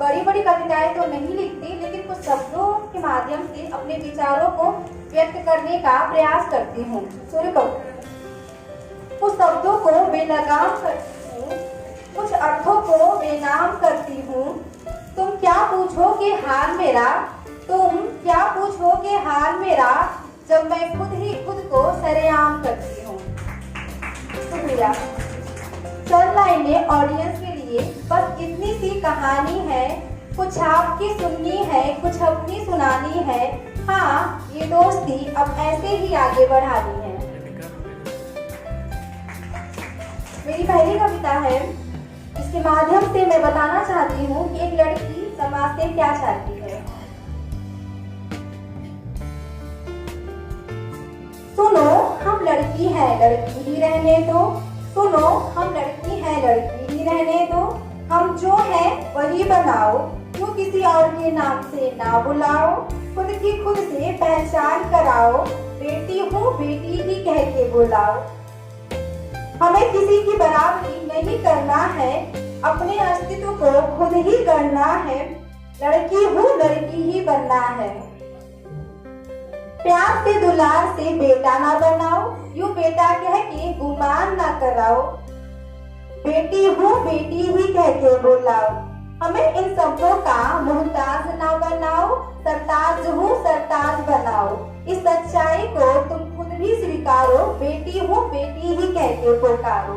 बड़ी बड़ी कविताएं तो नहीं लिखती, लेकिन कुछ शब्दों के माध्यम से अपने विचारों को व्यक्त करने का प्रयास करती हूँ। सुनो, कुछ शब्दों को बेलगाम करती हूँ, कुछ अर्थों को बेनाम करती हूँ। तुम क्या पूछोगे हाल मेरा, तुम क्या पूछोगे हाल मेरा, जब मैं खुद ही खुद को सरेआम करती हूँ। शुक्रिया। चंद लाइनें ऑडियंस के लिए, बस इतनी सी कहानी है, कुछ आपकी सुननी है, कुछ अपनी सुनानी है। हाँ, ये दोस्ती अब ऐसे ही आगे बढ़ानी है। मेरी पहली कविता है, इसके माध्यम से मैं बताना चाहती हूँ कि एक लड़की समाज से क्या चाहती है। सुनो, हम लड़की हैं, लड़की ही रहने दो। सुनो, हम लड़की हैं, लड़की ही रहने दो। हम जो हैं वही बनाओ, क्यों किसी और के नाम से ना बुलाओ। खुद की खुद से पहचान कराओ, बेटी हूँ बेटी ही कह के बुलाओ। हमें किसी की बराबरी नहीं करना है, अपने अस्तित्व को खुद ही करना है। लड़की हूँ लड़की ही बनना है। प्यार से दुलार से बेटा ना बनाओ, यूं बेटा कह के गुमान ना कराओ। बेटी हूँ बेटी ही कह के बुलाओ। हमें इन शब्दों का मुहताज ना बनाओ, सरताज हूँ सरताज बनाओ। इस सच्चाई को तुम खुद भी स्वीकारो, बेटी हूँ बेटी ही कह के पुकारो।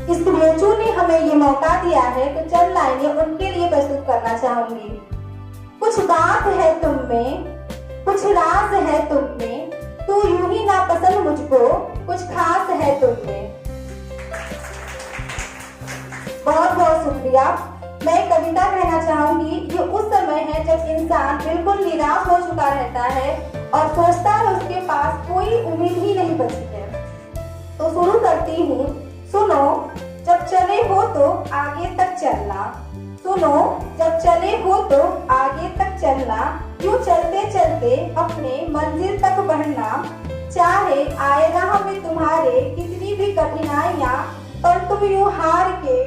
इस बेचू ने हमें ये मौका दिया है, तो चंद लाइनें उनके लिए प्रस्तुत करना चाहूंगी। कुछ बात है तुम में, कुछ राज है तुम में, तू यूं ही ना पसंद मुझको, कुछ खास है तुम में। बहुत बहुत शुक्रिया। मैं कविता कहना चाहूंगी, ये उस समय है जब इंसान बिल्कुल निराश हो चुका रहता है और सोचता है उसके पास कोई उम्मीद ही नहीं बची है। तो शुरू करती हूँ। सुनो, जब चले हो तो आगे तक चलना। सुनो, जब चले हो तो आगे तक चलना। यूं चलते चलते अपने मंजिल तक बढ़ना। चाहे आए राह में तुम्हारे कितनी भी कठिनाइयाँ, पर तुम यूं हार के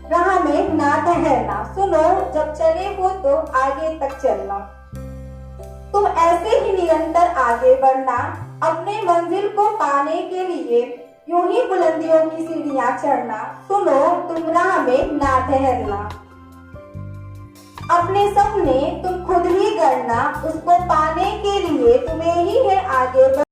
राह में ना ठहरना। सुनो, जब चले हो तो आगे तक चलना। तुम ऐसे ही निरंतर आगे बढ़ना, अपने मंजिल को पाने के लिए यूं ही बुलंदियों की सीढ़ियां चढ़ना। सुनो, तुम राह में ना ठहरना। अपने सपने तुम खुद ही गढ़ना, उसको पाने के लिए तुम्हें ही है आगे